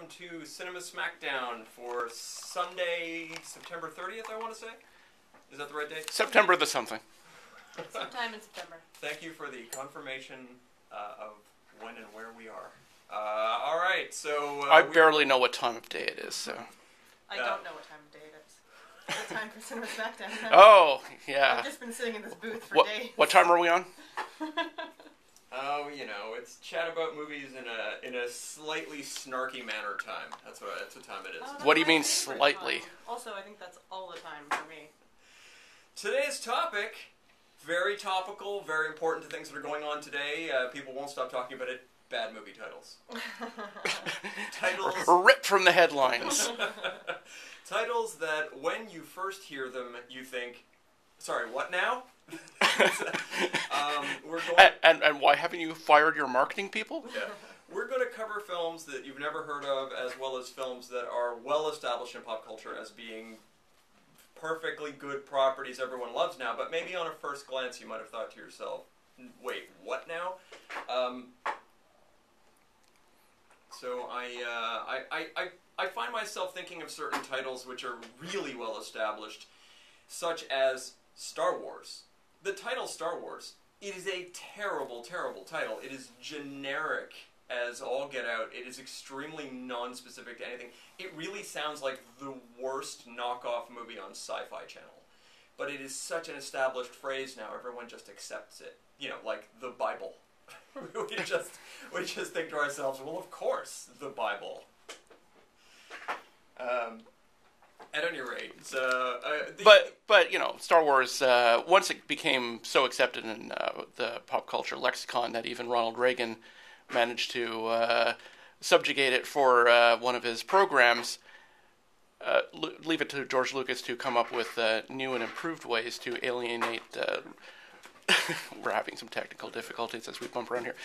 to Cinema Smackdown for Sunday, September 30th, I want to say. Is that the right date? September the something. Sometime in September. Thank you for the confirmation of when and where we are. All right, so... I barely know what time of day it is, so... I don't know what time of day it is. It's time for Cinema Smackdown. Oh, yeah. I've just been sitting in this booth for days. What time are we on? Oh, you know, it's chat about movies in a slightly snarky manner time. That's what time it is. Oh, What do you mean slightly? Time. Also, I think that's all the time for me. Today's topic, very topical, very important to things that are going on today. People won't stop talking about it. Bad movie titles. Titles ripped from the headlines. Titles that when you first hear them, you think, sorry, what now? And why haven't you fired your marketing people? Yeah. We're going to cover films that you've never heard of, as well as films that are well established in pop culture as being perfectly good properties everyone loves now, but maybe on a first glance you might have thought to yourself, wait, what now? So I find myself thinking of certain titles which are really well established, such as Star Wars. The title Star Wars, it is a terrible, terrible title. It is generic as all get out. It is extremely non-specific to anything. It really sounds like the worst knockoff movie on Sci-Fi Channel. But it is such an established phrase now, everyone just accepts it. You know, like the Bible. we just think to ourselves, well, of course, the Bible. At any rate, but you know, Star Wars. Once it became so accepted in the pop culture lexicon that even Ronald Reagan managed to subjugate it for one of his programs. Leave it to George Lucas to come up with new and improved ways to alienate. We're having some technical difficulties as we bump around here.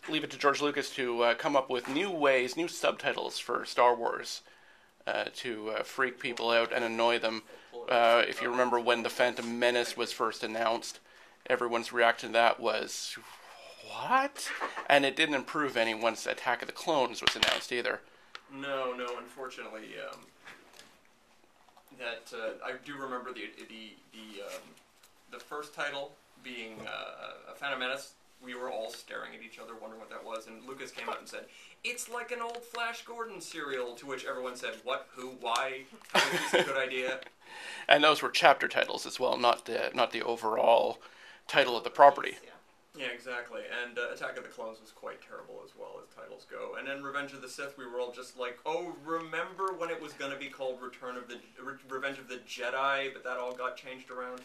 Leave it to George Lucas to come up with new ways, new subtitles for Star Wars. To freak people out and annoy them. If you remember when The Phantom Menace was first announced, everyone's reaction to that was, what? And it didn't improve any once Attack of the Clones was announced either. No, unfortunately, I do remember the first title being a Phantom Menace. We were all staring at each other, wondering what that was, and Lucas came out and said, "It's like an old Flash Gordon serial," to which everyone said, "What? Who? Why? How is this a good idea?" And those were chapter titles as well, not the overall title of the property. Yeah, exactly. And Attack of the Clones was quite terrible as well as titles go. And then Revenge of the Sith, we were all just like, oh, remember when it was going to be called Revenge of the Jedi, but that all got changed around?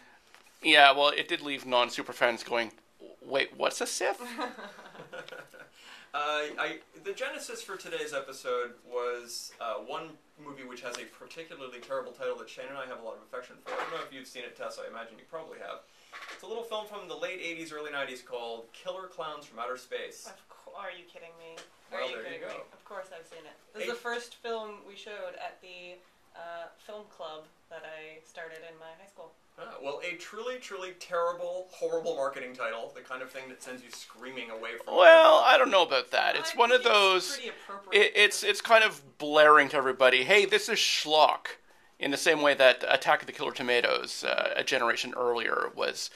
Yeah, well, it did leave non-super fans going, wait, what's a Sith? The genesis for today's episode was one movie which has a particularly terrible title that Shane and I have a lot of affection for. I don't know if you've seen it, Tess. I imagine you probably have. It's a little film from the late 80s, early 90s called Killer Clowns from Outer Space. Are you kidding me? Well, there you go. Of course I've seen it. This is the first film we showed at the film club that I started in my high school. Well, a truly, truly terrible, horrible marketing title, the kind of thing that sends you screaming away from Well, I don't know about that. It's one of those... Pretty appropriate. It's kind of blaring to everybody, hey, this is schlock, in the same way that Attack of the Killer Tomatoes, a generation earlier, was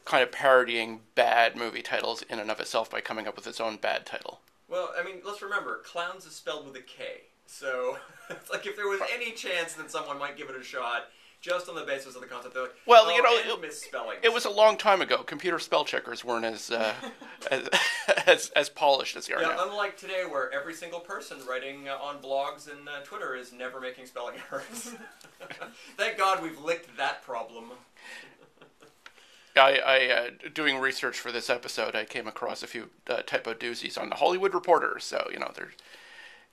kind of parodying bad movie titles in and of itself by coming up with its own bad title. Well, I mean, let's remember, clowns is spelled with a K, so it's like if there was any chance that someone might give it a shot... Just on the basis of the concept, they're like, well, you know, it was a long time ago. Computer spell checkers weren't as polished as they are now. Unlike today, where every single person writing on blogs and Twitter is never making spelling errors. Thank God we've licked that problem. I doing research for this episode, I came across a few typo doozies on the Hollywood Reporter. So, you know, it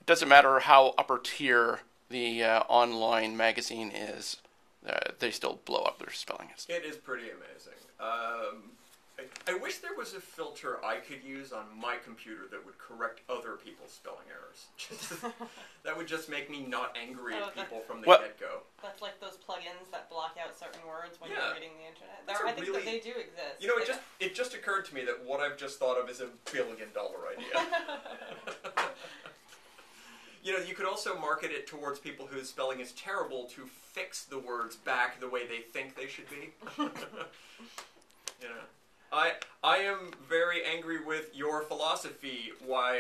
doesn't matter how upper tier the online magazine is. They still blow up their spelling. It is pretty amazing. I wish there was a filter I could use on my computer that would correct other people's spelling errors. That would just make me not angry at people from the get-go. That's like those plugins that block out certain words when you're reading the internet. I think that they do exist. You know, it just occurred to me that what I've just thought of is $1 billion idea. You could also market it towards people whose spelling is terrible to fix the words back the way they think they should be. I am very angry with your philosophy, YOU''RE.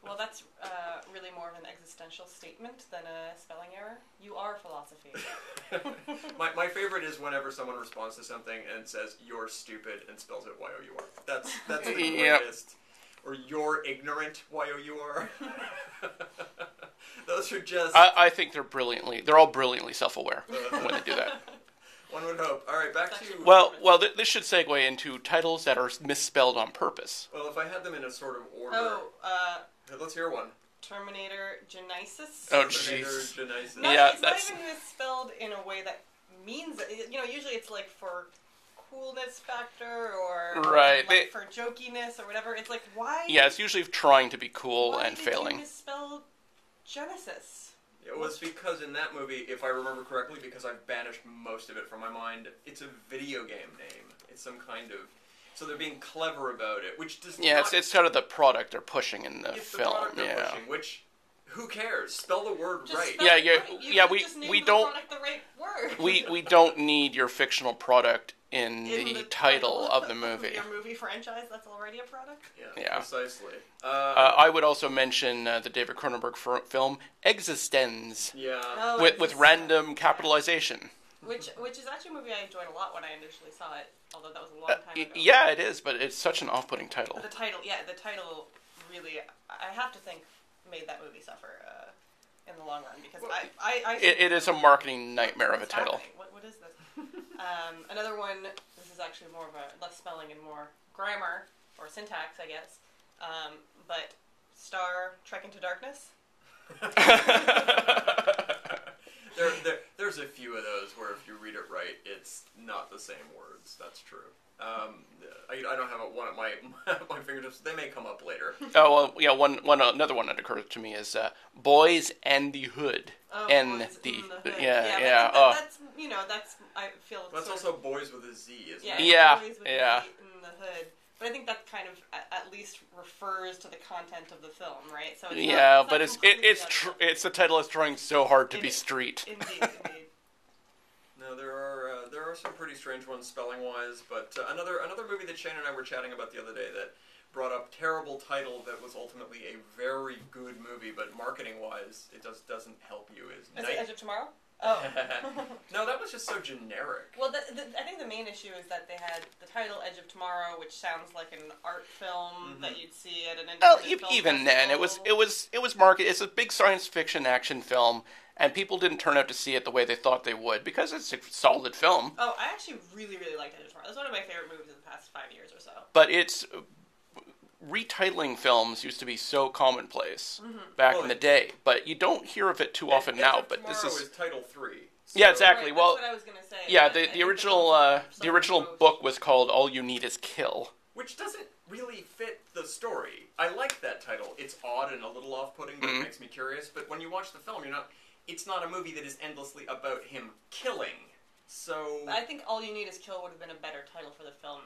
Well, that's really more of an existential statement than a spelling error. You are philosophy. My favorite is whenever someone responds to something and says, "You're stupid," and spells it YOUR. That's the greatest. Or "You're ignorant," YOUR. Those are just... I think they're all brilliantly self-aware when they do that. One would hope. All right, back to... Well, this should segue into titles that are misspelled on purpose. Well, if I had them in a sort of order... let's hear one. Terminator Genesis. Oh, jeez. Genesis. It's not even misspelled in a way that means... usually it's like for coolness factor or for jokiness or whatever. It's like, why... Yeah, it's usually trying to be cool and failing. Why did you misspell Genesis? It was because in that movie, if I remember correctly, because I've banished most of it from my mind, it's a video game name. It's some kind of... So they're being clever about it, which does not... it's sort of the product they're pushing in the it's film. The product they're pushing, which... Who cares? Spell the word right. We don't... The right word. we don't need your fictional product in the title of the movie. Your movie franchise that's already a product? Yeah. Precisely. I would also mention the David Cronenberg film Existenz. Yeah. With random capitalization. Which is actually a movie I enjoyed a lot when I initially saw it, although that was a long time ago. Yeah, it is, but it's such an off-putting title. The title really, I have to think, made that movie suffer in the long run, because it is a marketing nightmare of a title. What is this? Another one, this is actually more of a less spelling and more grammar, or syntax, I guess, but Star Trek Into Darkness. There's a few of those where if you read it right, it's not the same words. That's true. I don't have one at my fingertips. They may come up later. Oh well, yeah. Another one that occurs to me is Boys and the Hood. Oh, and Boys the in the Hood. yeah. That's I feel. That's also Boys with a Z, isn't it? Yeah. Boys with a Z in the Hood. But I think that kind of at least refers to the content of the film, right? So it's the title is trying so hard to be street. Indeed. No, there are some pretty strange ones spelling wise, but another movie that Shane and I were chatting about the other day that brought up terrible title that was ultimately a very good movie, but marketing wise it doesn't help you is it Edge of Tomorrow? Oh. No, that was just so generic. Well, I think the main issue is that they had the title Edge of Tomorrow, which sounds like an art film that you'd see at an independent film even festival. then, it was marketed. It's a big science fiction action film, and people didn't turn out to see it the way they thought they would because it's a solid film. Oh, I actually really, really liked Edge of Tomorrow. That's one of my favorite movies of the past 5 years or so. But retitling films used to be so commonplace back in the day, but you don't hear of it too often now. But this is Title 3. So, yeah, exactly. Right, well, that's what I was gonna say. Yeah, the original book was called All You Need Is Kill, which doesn't really fit the story. I like that title. It's odd and a little off-putting, but it makes me curious. But when you watch the film, it's not a movie that is endlessly about him killing. So I think All You Need Is Kill would have been a better title for the film.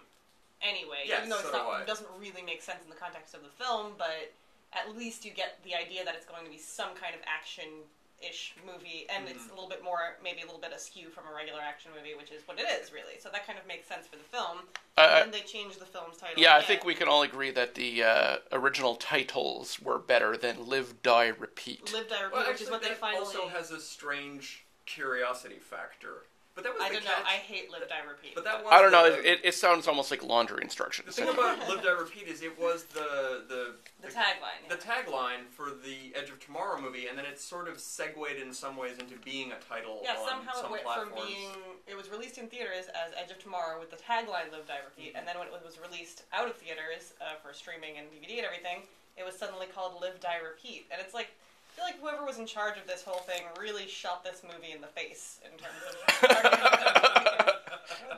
Anyway, yes, even though it doesn't really make sense in the context of the film, but at least you get the idea that it's going to be some kind of action-ish movie, and it's a little bit more, maybe a little bit askew from a regular action movie, which is what it is, really. So that kind of makes sense for the film. And then they changed the film's title. Yeah, I think we can all agree that the original titles were better than Live, Die, Repeat. Live, Die, Repeat, which is what they finally... also has a strange curiosity factor. But that was I don't know. I hate Live, Die, Repeat. But that was I don't know. It sounds almost like laundry instructions. The thing about Live, Die, Repeat is it was the tagline. The tagline for the Edge of Tomorrow movie, and then it sort of segued in some ways into being a title. Yeah, on somehow some it went platforms. from being... It was released in theaters as Edge of Tomorrow with the tagline Live, Die, Repeat, and then when it was released out of theaters for streaming and DVD and everything, it was suddenly called Live, Die, Repeat, and it's like... I feel like whoever was in charge of this whole thing really shot this movie in the face in terms of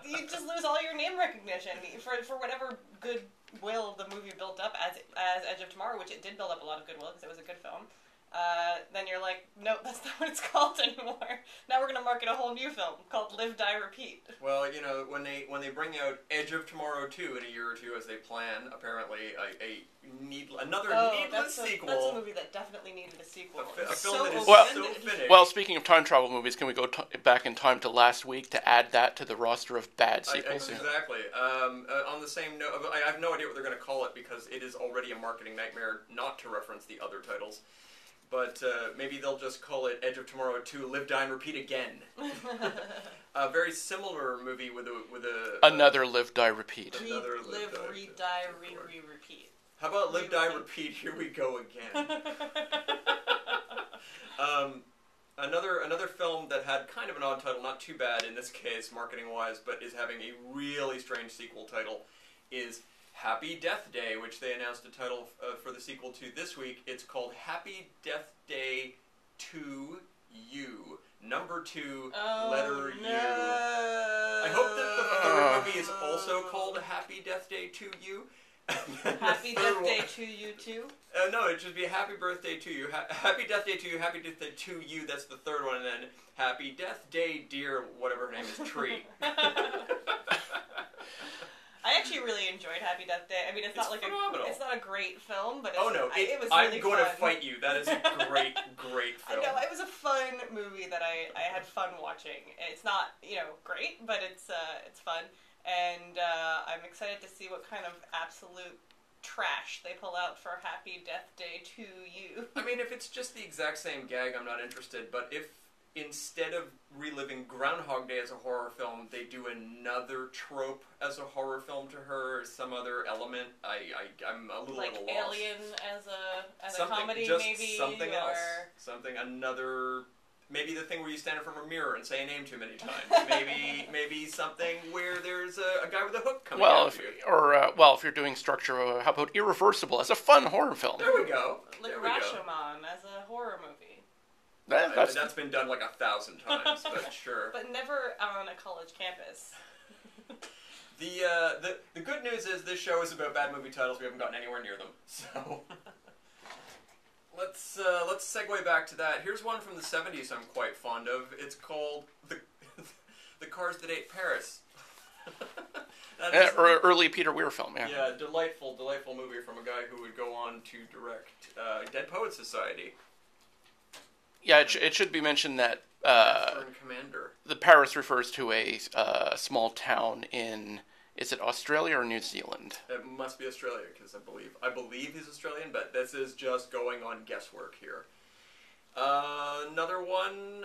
you just lose all your name recognition for whatever goodwill the movie built up as Edge of Tomorrow, which it did build up a lot of goodwill because it was a good film. then you're like, nope, that's not what it's called anymore. Now we're gonna market a whole new film called Live, Die, Repeat. Well, when they bring out Edge of Tomorrow 2 in a year or two, as they plan, apparently another needless sequel. That's a movie that definitely needed a sequel. A film that is so finished. Well, speaking of time travel movies, can we go back in time to last week to add that to the roster of bad sequels? Exactly. On the same note, I have no idea what they're going to call it because it is already a marketing nightmare not to reference the other titles. But maybe they'll just call it Edge of Tomorrow 2, Live, Die, and Repeat Again. A very similar movie with a another Live, Die, Repeat. Live, Die, Repeat. How about Live, Die, Repeat? Here we go again. Another film that had kind of an odd title, not too bad in this case, marketing-wise, but is having a really strange sequel title, is Happy Death Day, which they announced a title for the sequel to this week. It's called Happy Death Day 2 U. Number 2, letter U. I hope that the third movie is also called Happy Death Day 2 U. Happy Death Day to You too? No, it should be Happy Birthday to You. Happy Death Day to You, Happy Death Day to You, that's the third one, and then Happy Death Day, dear, whatever her name is, Tree. I actually really enjoyed Happy Death Day. I mean, it's not a great film, but it was really I'm going fun. to fight you. That is a great, great film. I know, it was a fun movie that I had fun watching. It's not, great, but it's fun. And I'm excited to see what kind of absolute trash they pull out for Happy Death Day to You. I mean, if it's just the exact same gag, I'm not interested. But if instead of reliving Groundhog Day as a horror film, they do another trope as a horror film to her, or some other element, I'm a little at a loss. Like Alien as a comedy, maybe? Something else. Another... Maybe the thing where you stand in front of a mirror and say a name too many times. Maybe something where there's a guy with a hook coming at you. If you're doing structure, how about Irreversible as a fun horror film? There we go. Like Rashomon as a horror movie. That's been done like 1,000 times, but sure. But never on a college campus. The good news is this show is about bad movie titles. We haven't gotten anywhere near them, so... Let's segue back to that. Here's one from the 70s I'm quite fond of. It's called The Cars That Ate Paris. Early Peter Weir film, yeah. Yeah, delightful movie from a guy who would go on to direct Dead Poets Society. Yeah, it should be mentioned that Commander. The Paris refers to a small town in... Is it Australia or New Zealand? It must be Australia, because I believe he's Australian, but this is just going on guesswork here. Another one,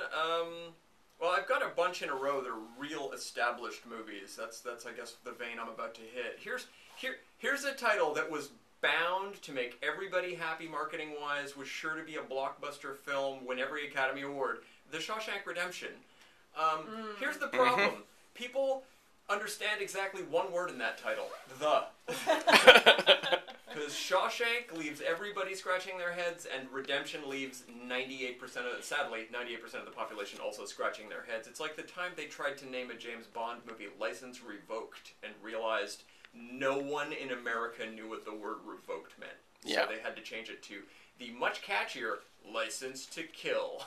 well, I've got a bunch in a row that are real established movies. That's I guess the vein I'm about to hit. Here's a title that was bound to make everybody happy marketing-wise, was sure to be a blockbuster film, win every Academy Award. The Shawshank Redemption. Here's the problem. People understand exactly one word in that title. The. Because Shawshank leaves everybody scratching their heads, and Redemption leaves 98% of the population also scratching their heads. It's like the time they tried to name a James Bond movie License Revoked and realized no one in America knew what the word revoked meant. So they had to change it to the much catchier License to Kill.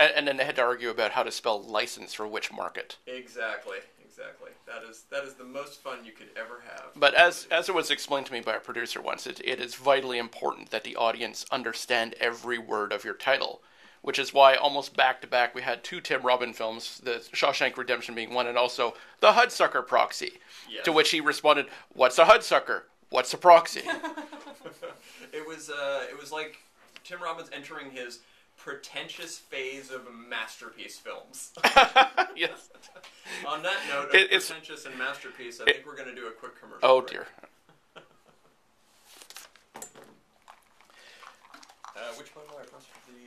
and then they had to argue about how to spell license for which market. Exactly. That is the most fun you could ever have. But as it was explained to me by a producer once, it is vitally important that the audience understand every word of your title, which is why almost back-to-back we had 2 Tim Robin films, The Shawshank Redemption being one, and also The Hudsucker Proxy, to which he responded, "What's a Hudsucker? What's a proxy?" It was like Tim Robbins entering his pretentious phase of masterpiece films. Yes. On that note, of pretentious and masterpiece, I think we're going to do a quick commercial. Oh, break. dear. Which one do I press for the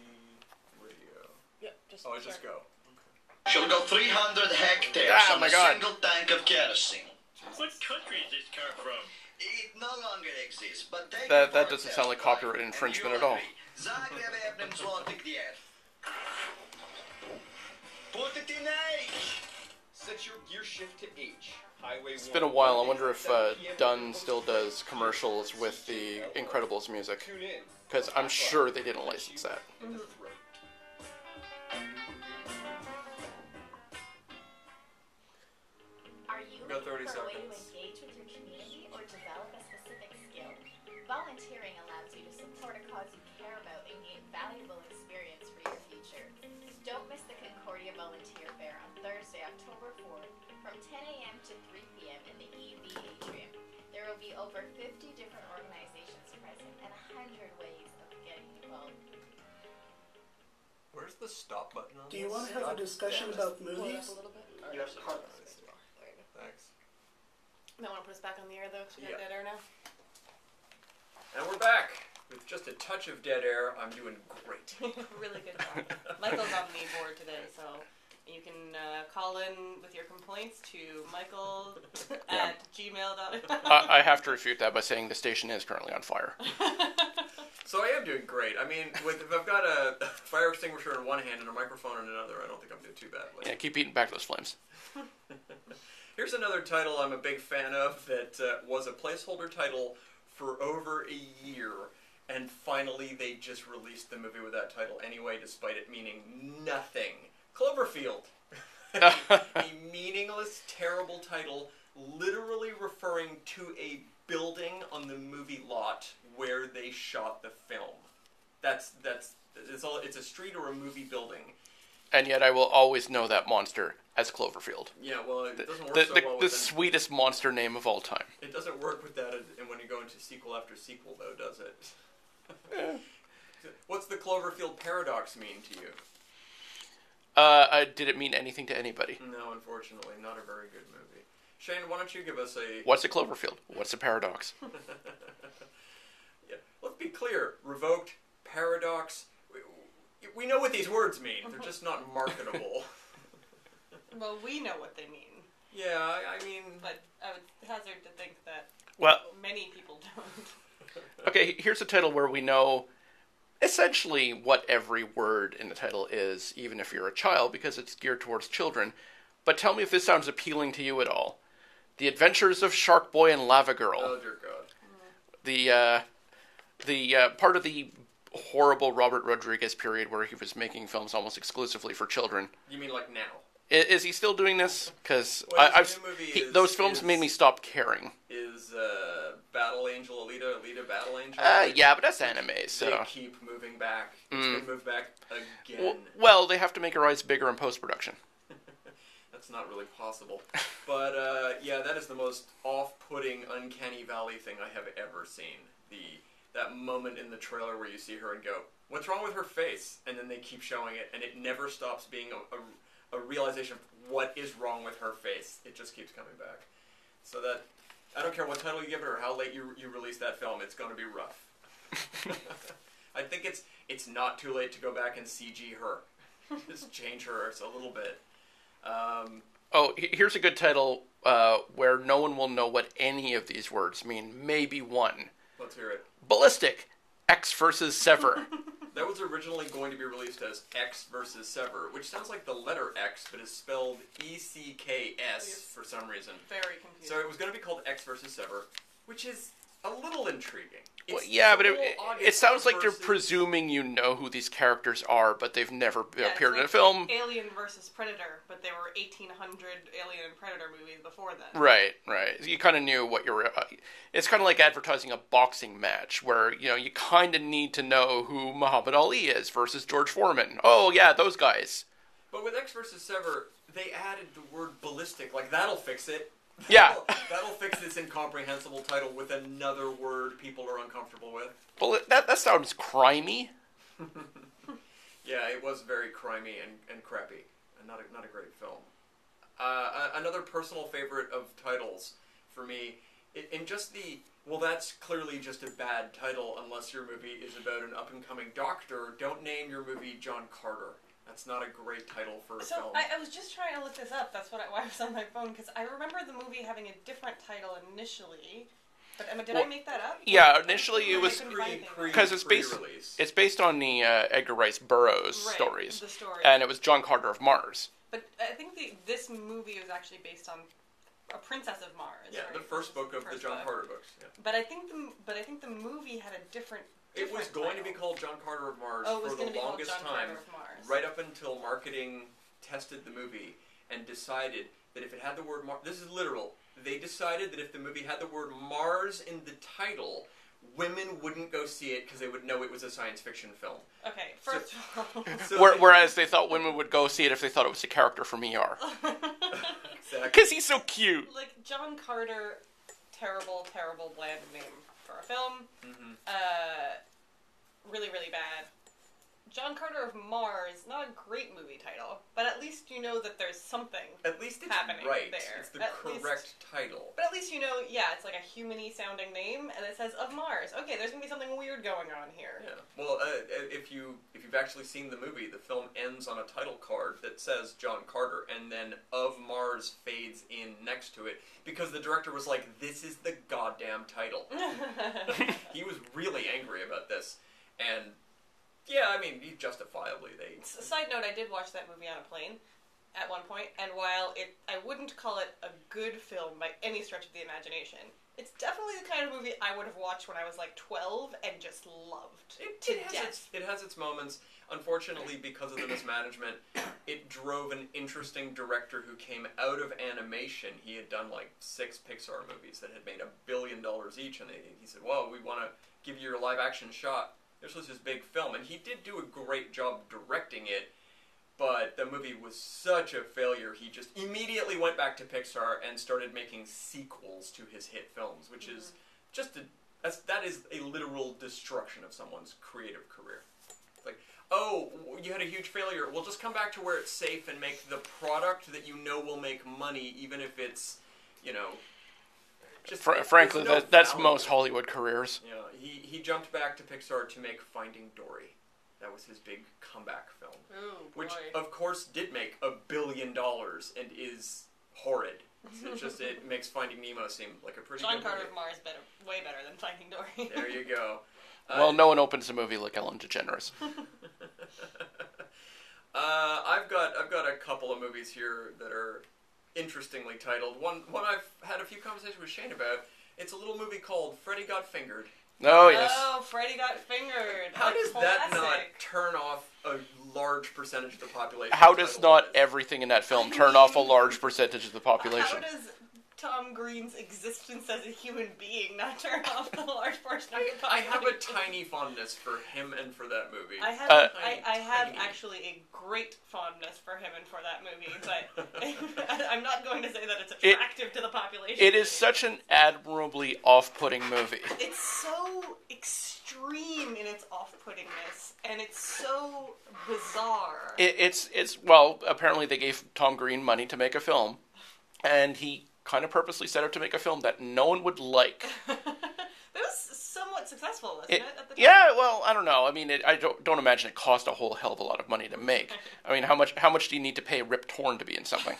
radio? Yep, just I just go. Okay. She'll go 300 hectares on a single tank of kerosene. What country is this car from? It no longer exists, but take That doesn't sound like copyright infringement at all. Zagreb Ebnem Zlotik Dier. Put it in H! Set your gear shift to H. Highway It's been a while. I wonder if Dunn still does commercials with the Incredibles music. Because I'm sure they didn't license that. Are you Got 30 looking for a way to seconds. engage with your community or develop a specific skill? Volunteering allows you to support a cause you care about and gain valuable experience for your future. Don't miss the Concordia Volunteer Fair on Thursday, October 4th from 10 a.m. to 3 p.m. in the EV Atrium. There will be over 50 different organizations present and 100 ways of getting involved. Where's the stop button on Do you this? want to have a God discussion damn it. about Pull it movies? up a little bit. Yes. There you go. Thanks. Might want to put us back on the air though, because we got Yeah. dead air now. And we're back with just a touch of dead air. I'm doing great. Really good job. Michael's on the board today, so you can call in with your complaints to michael at gmail.com. I have to refute that by saying the station is currently on fire. So I am doing great. I mean, if I've got a fire extinguisher in one hand and a microphone in another, I don't think I'm doing too badly. Yeah, keep eating back those flames. Here's another title I'm a big fan of that was a placeholder title for over a year, and finally they just released the movie with that title anyway, despite it meaning nothing. Cloverfield. A meaningless, terrible title, literally referring to a building on the movie lot where they shot the film. It's a street or a movie building. And yet I will always know that monster as Cloverfield. Yeah, well, it doesn't work The, so the, well the with sweetest monster name of all time. It doesn't work with that and when you go into sequel after sequel, though, does it? What's the Cloverfield paradox mean to you? Did it mean anything to anybody? No, unfortunately, not a very good movie. Shane, why don't you give us a... What's a Cloverfield? What's a paradox? Yeah, let's be clear. Revoked, paradox... We know what these words mean. They're just not marketable. Well, we know what they mean, Yeah, I mean... but I would hazard to think that Well, many people don't. okay, here's a title where we know essentially what every word in the title is, even if you're a child, because it's geared towards children. But tell me if this sounds appealing to you at all. The Adventures of Shark Boy and Lava Girl. Oh, dear God. The part of the horrible Robert Rodriguez period where he was making films almost exclusively for children. You mean like now? Is he still doing this? Because Well, his new movie those films made me stop caring. Is Battle Angel Alita Battle Angel? Yeah, but that's anime, so... They keep moving back. It's been moved back again. Well, they have to make her eyes bigger in post-production. That's not really possible. But, yeah, that is the most off-putting, uncanny valley thing I have ever seen. That moment in the trailer where you see her and go, what's wrong with her face? And then they keep showing it, and it never stops being a realization of what is wrong with her face. It just keeps coming back. So that, I don't care what title you give it or how late you release that film, it's going to be rough. I think it's not too late to go back and CG her. Just change her a little bit. Here's a good title where no one will know what any of these words mean. Maybe one. Let's hear it. Ballistic. X versus Sever. That was originally going to be released as X versus Sever, which sounds like the letter X, but is spelled ECKS for some reason. Very confusing. So it was going to be called X versus Sever, which is a little intriguing. Well, yeah, but it August sounds like they're versus- presuming you know who these characters are, but they've never Yeah, appeared it's in a like film. Alien versus Predator, but there were 1,800 Alien and Predator movies before then. Right. You kind of knew what you were... it's kind of like advertising a boxing match, where, you kind of need to know who Muhammad Ali is versus George Foreman. Oh, yeah, those guys. But with X versus Sever, they added the word ballistic. Like, that'll fix it. Yeah. That'll fix this incomprehensible title with another word people are uncomfortable with. Well, that sounds crimey. Yeah, it was very crimey and crappy. And not a great film. Another personal favorite of titles for me, in just the... Well, that's clearly just a bad title unless your movie is about an up-and-coming doctor. Don't name your movie John Carter. That's not a great title for a film. So I was just trying to look this up. That's why I was on my phone, because I remember the movie having a different title initially. But did I make that up? Yeah, initially it was... Because it's based on the Edgar Rice Burroughs stories. The story. And it was John Carter of Mars. But I think this movie was actually based on A Princess of Mars. Yeah, right? the first book of the first John book. Carter books. Yeah. But I think the movie had a different. It was going to be title. called John Carter of Mars Oh, it was for going the to be called longest John time, Carter of Mars. right up until marketing tested the movie and decided that if it had the word Mars, this is literal, they decided that if the movie had the word Mars in the title, women wouldn't go see it because they would know it was a science fiction film. Okay, first of all. Whereas they thought women would go see it if they thought it was a character from ER. Exactly. Because he's so cute. Like, John Carter, terrible, terrible, bland name for a film. Mm-hmm. Really, really bad. John Carter of Mars, not a great movie title, but at least you know that there's something. At least it's happening right. there. It's the At correct title. But at least you know, yeah, it's like a human-y sounding name, and it says of Mars. Okay, there's gonna be something weird going on here. Yeah. Well, if you've actually seen the movie, the film ends on a title card that says John Carter, and then of Mars fades in next to it because the director was like, "This is the goddamn title." He was really angry about this, and yeah, I mean, justifiably they. Side note: I did watch that movie on a plane at one point, and while I wouldn't call it a good film by any stretch of the imagination, it's definitely the kind of movie I would have watched when I was like 12 and just loved to death. It has its moments. Unfortunately, because of the mismanagement, it drove an interesting director who came out of animation. He had done like 6 Pixar movies that had made $1 billion each, and he said, "Well, we want to give you your live-action shot." This was his big film, and he did do a great job directing it, but the movie was such a failure, he just immediately went back to Pixar and started making sequels to his hit films, which is just that is a literal destruction of someone's creative career. It's like, oh, you had a huge failure, well, just come back to where it's safe and make the product that you know will make money, even if it's, you know... Frankly, that's most Hollywood careers. Yeah, he jumped back to Pixar to make Finding Dory. That was his big comeback film. Ooh, boy. Which, of course, did make $1 billion and is horrid. It's just, it makes Finding Nemo seem like a pretty John good Carter movie. of Mars way better than Finding Dory. There you go. Well, no one opens a movie like Ellen DeGeneres. I've got a couple of movies here that are interestingly titled. One I've had a few conversations with Shane about. It's a little movie called Freddy Got Fingered. Oh, yes. Oh, Freddy Got Fingered. How does that not classic. turn off a large percentage of the population? How does title not this? everything in that film turn off a large percentage of the population? How does Tom Green's existence as a human being not turn off a large portion of the population? I have a tiny fondness for him and for that movie. I have, I have tiny. actually a great fondness for him and for that movie, but I'm not going to say that it's attractive to the population. It is such an admirably off-putting movie. It's so extreme in its off-puttingness, and it's so bizarre. It's well, apparently they gave Tom Green money to make a film, and he kind of purposely set out to make a film that no one would like. It was somewhat successful, wasn't it, at the time? Yeah, well, I don't know. I mean, I don't imagine it cost a whole hell of a lot of money to make. I mean, how much do you need to pay Rip Torn to be in something?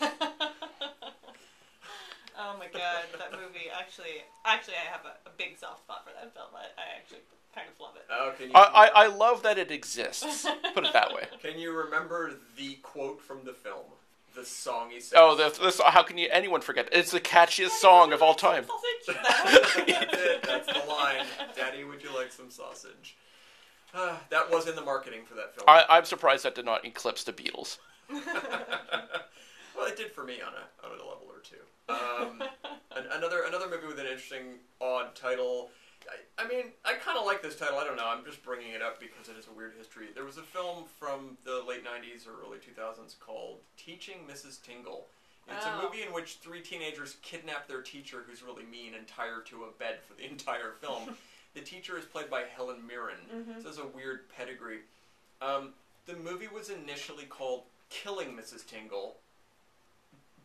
Oh my god, that movie, actually I have a big soft spot for that film. I actually kind of love it. Oh, can you, I love that it exists. Put it that way. Can you remember the quote from the film? The song he sings? Oh, how can anyone forget? It's the catchiest song of all time. Sausage? That's it. That's the line. Daddy, would you like some sausage? That was in the marketing for that film. I'm surprised that did not eclipse the Beatles. Well, it did for me on a level or two. Another movie with an interesting, odd title. I mean, I kind of like this title. I don't know. I'm just bringing it up because it has a weird history. There was a film from the late 90s or early 2000s called Teaching Mrs. Tingle. It's a movie in which 3 teenagers kidnap their teacher, who's really mean, and tie her to a bed for the entire film. The teacher is played by Helen Mirren. Mm-hmm. So it's a weird pedigree. The movie was initially called Killing Mrs. Tingle,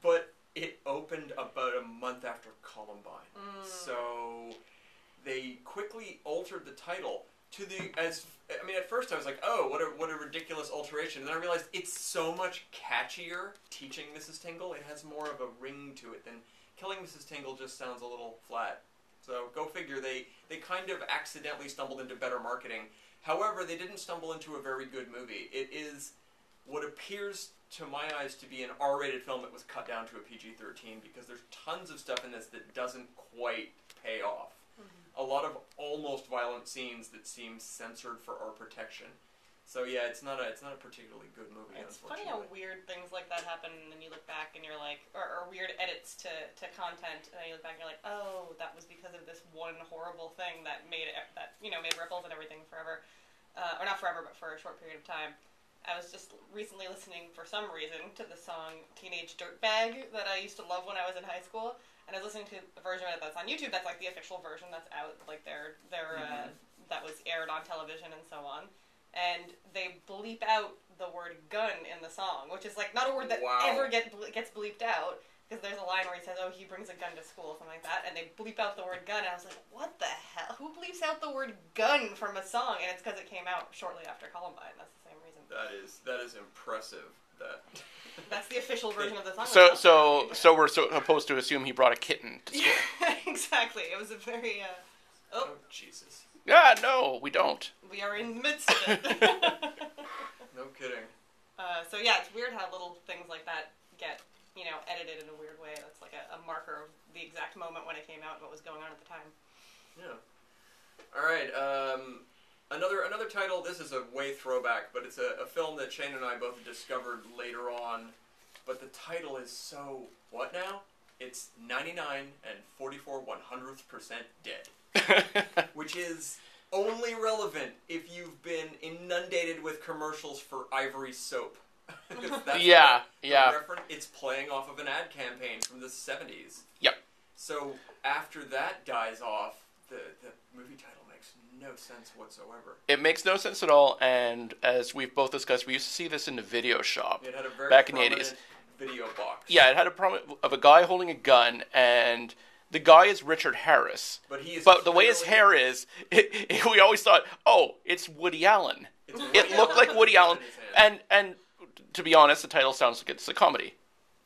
but it opened about a month after Columbine. So they quickly altered the title to at first I was like, oh, what a ridiculous alteration. And then I realized it's so much catchier, Teaching Mrs. Tingle. It has more of a ring to it than Killing Mrs. Tingle just sounds a little flat. So go figure, they kind of accidentally stumbled into better marketing. However, they didn't stumble into a very good movie. It is what appears to my eyes, to be an R-rated film that was cut down to a PG-13 because there's tons of stuff in this that doesn't quite pay off. A lot of almost violent scenes that seem censored for our protection. So yeah, it's not a particularly good movie. It's funny how weird things like that happen, and then you look back and you're like, or weird edits to content, and then you look back and you're like, oh, that was because of this one horrible thing that made ripples and everything forever, or not forever, but for a short period of time. I was just recently listening, for some reason, to the song Teenage Dirtbag that I used to love when I was in high school, and I was listening to the version that's on YouTube. That's like the official version that's out, like that was aired on television and so on. And they bleep out the word gun in the song, which is like not a word that ever gets bleeped out, because there's a line where he says, oh, he brings a gun to school, something like that, and they bleep out the word gun, and I was like, what the hell? Who bleeps out the word gun from a song? And it's because it came out shortly after Columbine. That's the same reason. That is impressive. That's the official version of the song. So we're supposed to assume he brought a kitten to school. Yeah, exactly. It was a very, Oh, Jesus. Yeah, no, we don't. We are in the midst of it. No kidding. So yeah, it's weird how little things like that get, edited in a weird way. That's like a marker of the exact moment when it came out and what was going on at the time. Yeah. All right. Another title. This is a way throwback, but it's a film that Shane and I both discovered later on. But the title is so what now? It's 99 and 44/100% dead, which is only relevant if you've been inundated with commercials for Ivory soap. That's yeah. It's playing off of an ad campaign from the 70s. Yep. So after that dies off, the movie title makes no sense whatsoever. It makes no sense at all, and as we've both discussed, we used to see this in the video shop It had a very back in the prominent 80s. video box. Yeah, it had a problem of a guy holding a gun, and the guy is Richard Harris. But the way his hair is, we always thought, oh, it's Woody Allen. It looked like Woody Allen, and to be honest, the title sounds like it's a comedy.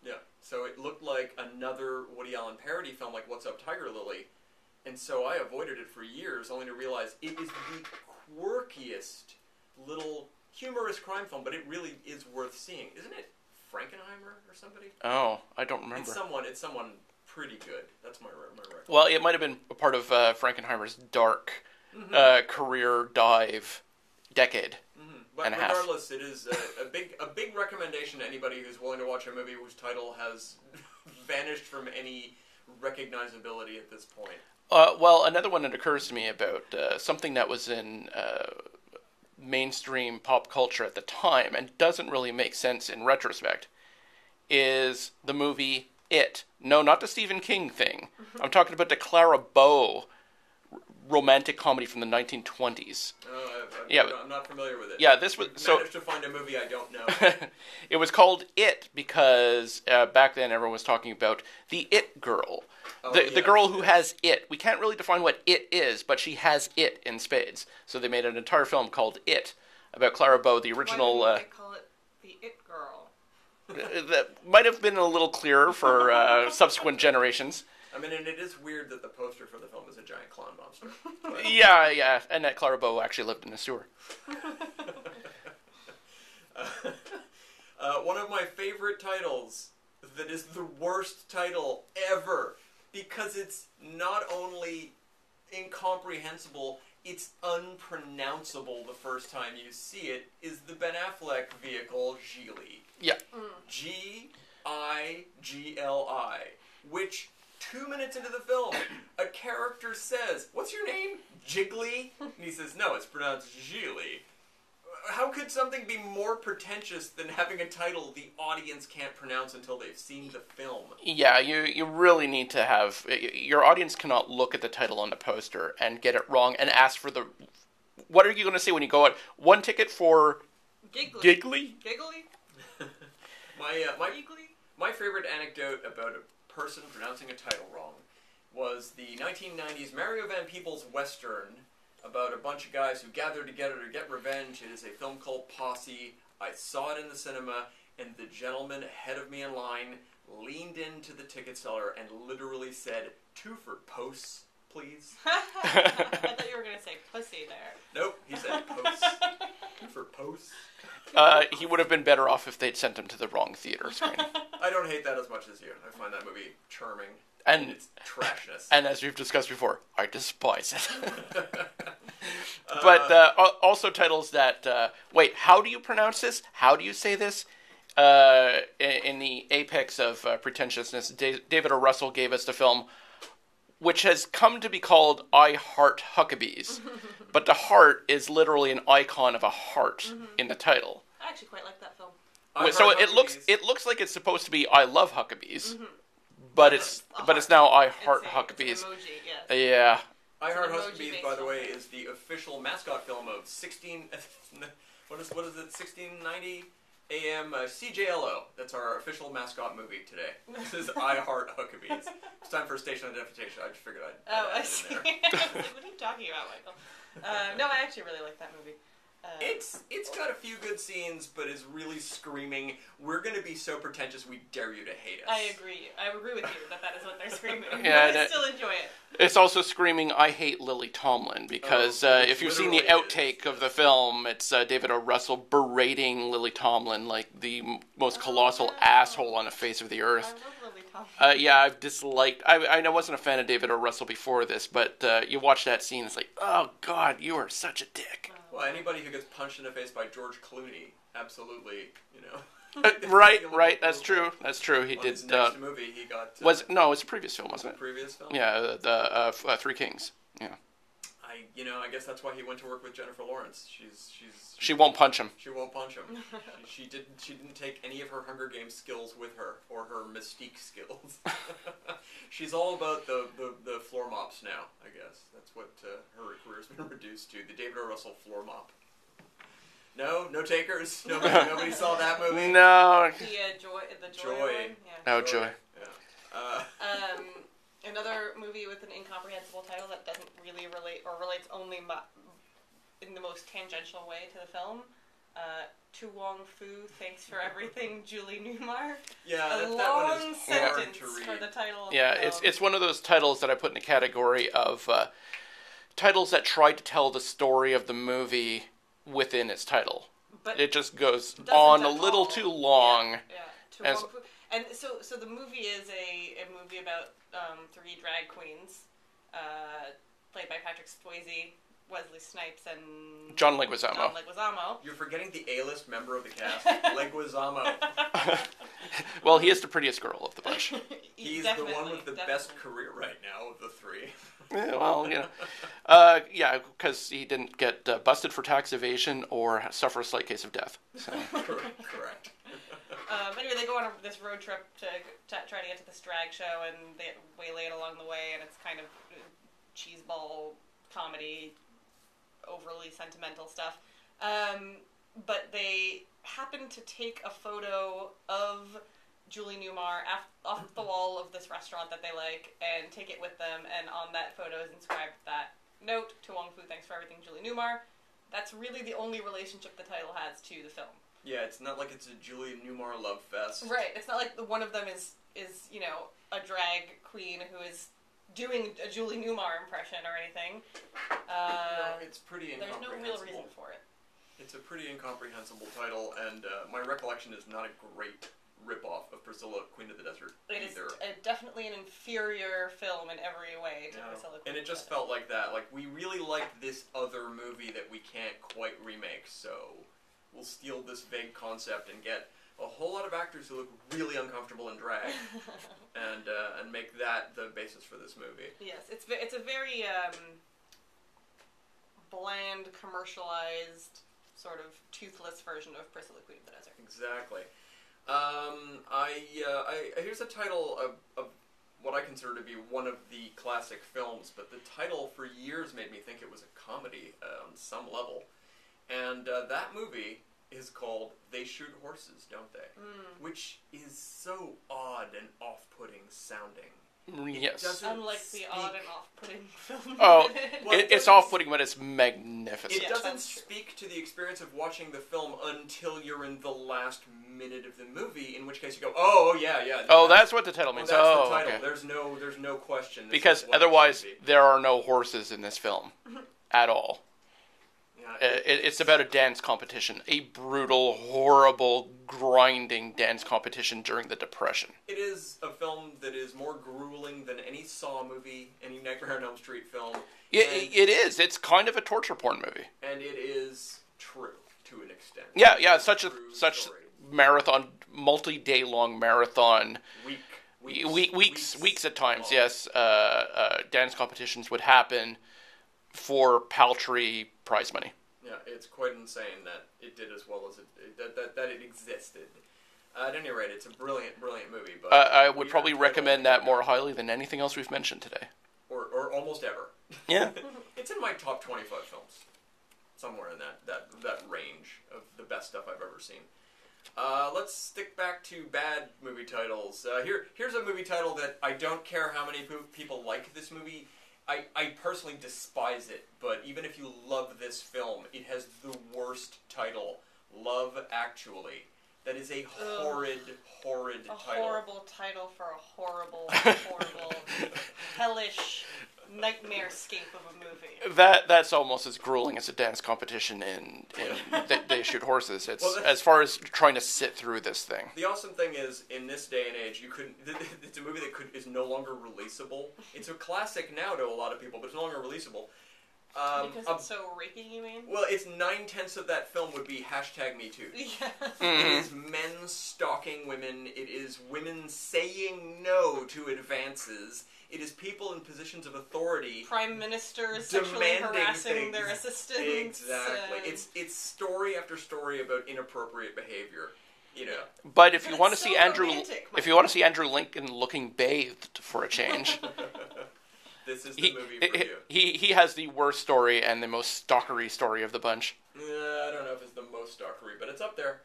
Yeah, so it looked like another Woody Allen parody film, like What's Up, Tiger Lily? And so I avoided it for years, only to realize it is the quirkiest little humorous crime film, but it really is worth seeing. Isn't it Frankenheimer or somebody? Oh, I don't remember. It's someone pretty good. That's my recollection. Well, it might have been a part of Frankenheimer's dark career dive decade. But and regardless, it is a big recommendation to anybody who's willing to watch a movie whose title has vanished from any recognizability at this point. Well, another one that occurs to me about something that was in mainstream pop culture at the time and doesn't really make sense in retrospect is the movie It. No, not the Stephen King thing. I'm talking about the Clara Bow romantic comedy from the 1920s. I'm not familiar with it. Yeah, this was managed to find a movie I don't know. It was called It because back then everyone was talking about the It girl. The girl who has it. We can't really define what it is, but she has it in spades. So they made an entire film called It about Clara Bow, the original. Why didn't they call it the It Girl? That might have been a little clearer for subsequent generations. I mean, and it is weird that the poster for the film is a giant clown monster. Yeah, and that Clara Bow actually lived in a sewer. One of my favorite titles that is the worst title ever because it's not only incomprehensible, it's unpronounceable the first time you see it, is the Ben Affleck vehicle, Geely. Yeah. Gigli, which 2 minutes into the film, a character says, "What's your name? Jiggly?" And he says, "No, it's pronounced Geely." How could something be more pretentious than having a title the audience can't pronounce until they've seen the film? Yeah, you really need to have... Your audience cannot look at the title on the poster and get it wrong and ask for the... What are you going to say when you go out? One ticket for... Giggly? My favorite anecdote about a person pronouncing a title wrong was the 1990s Mario Van Peebles Western about a bunch of guys who gather together to get revenge. It is a film called Posse. I saw it in the cinema, and the gentleman ahead of me in line leaned into the ticket seller and literally said, "2 for posts, please." I thought you were going to say pussy there. Nope, he said posts. 2 for posts. He would have been better off if they'd sent him to the wrong theater screening. I don't hate that as much as you. I find that movie charming And its trashness. And as we've discussed before, I despise it. But also titles that... wait, how do you pronounce this? How do you say this? In the apex of pretentiousness, David O. Russell gave us the film, which has come to be called I Heart Huckabees. But the heart is literally an icon of a heart in the title. I actually quite like that film. So it looks like it's supposed to be I Love Huckabees, but it's now I Heart Huckabees. It's an emoji, yes. Yeah. I Heart It's an Huckabees, emoji-based by the way, film. is the official mascot film of 16. What is it? 1690 AM CJLO. That's our official mascot movie today. This is I Heart Huckabees. It's time for station identification. I just figured I'd Oh, add I it see. in there. What are you talking about, Michael? No, I actually really like that movie. It's got a few good scenes, but is really screaming, "We're going to be so pretentious, we dare you to hate us." I agree. I agree with you that is what they're screaming. Yeah, but I still enjoy it. It's also screaming, I hate Lily Tomlin, because if you've seen the outtake of the film, it's David O. Russell berating Lily Tomlin like the most colossal asshole on the face of the I earth. love Lily Tomlin. Yeah, I've disliked... I wasn't a fan of David O. Russell before this, but you watch that scene, it's like, oh, God, you are such a dick. Well, anybody who gets punched in the face by George Clooney, absolutely, you know. Right, that's true. He On did... his next movie, he got... No, it's a previous film, wasn't it? Previous film? Yeah, the Three Kings. Yeah. I guess that's why he went to work with Jennifer Lawrence. She won't punch him. She won't punch him. She didn't take any of her Hunger Games skills with her, or her mystique skills. She's all about the floor mops now, I guess. That's what her career's been reduced to. The David O. Russell floor mop. No takers? Nobody saw that movie? No. The Joy Joy. one? Yeah. No, Joy. Yeah. Another movie with an incomprehensible title that doesn't really relate, or relates only in the most tangential way to the film. To Wong Fu, thanks for everything, Julie Newmar. Yeah, A that one long is hard sentence to read. for the title of Yeah, the film. it's one of those titles that I put in the category of titles that try to tell the story of the movie within its title. But it just goes doesn't on a at little all. too long. Yeah. To As- Wong Fu. And so the movie is a movie about three drag queens, played by Patrick Swayze, Wesley Snipes, and John Leguizamo. John Leguizamo. You're forgetting the A-list member of the cast, Leguizamo. Well, he is the prettiest girl of the bunch. He's the one with the best career right now of the three. Yeah, well, yeah, because he didn't get busted for tax evasion or suffer a slight case of death. So. Correct. Anyway, they go on this road trip to try to get to this drag show, and they get waylaid along the way, and it's kind of cheeseball comedy, overly sentimental stuff. But they happen to take a photo of Julie Newmar off the wall of this restaurant that they like, and take it with them, and on that photo is inscribed that note, to Wong Fu, thanks for everything, Julie Newmar. That's really the only relationship the title has to the film. Yeah, it's not like it's a Julie Newmar love fest. Right, it's not like one of them is a drag queen who is doing a Julie Newmar impression or anything. No, it's pretty There's no incomprehensible. real reason for it. It's a pretty incomprehensible title, and my recollection is not a great rip-off of Priscilla, Queen of the Desert, It is either. definitely an inferior film in every way to No. Priscilla Queen And it of just the felt like that. Like, we really like this other movie that we can't quite remake, so we'll steal this vague concept and get a whole lot of actors who look really uncomfortable in drag, and make that the basis for this movie. Yes, it's a very bland, commercialized, sort of toothless version of Priscilla Queen of the Desert. Exactly. Here's a title of what I consider to be one of the classic films, but the title for years made me think it was a comedy on some level. And that movie is called They Shoot Horses, Don't They? Which is so odd and off-putting sounding. Yes. Unlike the odd and off-putting film. Oh, Well, it it's doesn't- off-putting, but it's magnificent. It Yeah, doesn't that's true. speak to the experience of watching the film until you're in the last minute of the movie, in which case you go, oh, yeah. Oh, that's what the title Well, means. that's Oh, the title. okay. There's no question. This Because is what it otherwise, should be. there are no horses in this film at all. Yeah, It's about a dance competition, a brutal, horrible, grinding dance competition during the Depression. It is a film that is more grueling than any Saw movie, any Nightmare on Elm Street film. It is. It's kind of a torture porn movie. And it is true to an extent. Yeah. Such story. marathon, multi-day long marathon. Weeks at times. long. Yes. Dance competitions would happen for paltry prize money. Yeah, it's quite insane that it did as well as that it existed. At any rate, it's a brilliant movie. But I would probably recommend that more highly than anything else we've mentioned today. Or almost ever. Yeah. It's in my top 25 films. Somewhere in that range of the best stuff I've ever seen. Let's stick back to bad movie titles. Here's a movie title that I don't care how many people like this movie. I personally despise it, but even if you love this film, it has the worst title, Love Actually. That is a horrid title. A horrible title for a horrible, hellish nightmare-scape of a movie. That's almost as grueling as a dance competition in they shoot horses. It's Well, as far as trying to sit through this thing. The awesome thing is, in this day and age, you couldn't. It's a movie that is no longer releasable. It's a classic now to a lot of people, but it's no longer releasable. Because it's so rapey, you mean? Well, it's 9/10 of that film would be #MeToo. Yeah. It is men stalking women. It is women saying no to advances. It is people in positions of authority. Prime ministers sexually harassing their assistants. Exactly. It's story after story about inappropriate behavior. You know. But if But you want to it's see so Andrew, romantic, if you want to see Andrew Lincoln looking bathed for a change, This is the movie for you. he has the worst story and the most stalkery story of the bunch. I don't know if it's the most stalkery, but it's up there.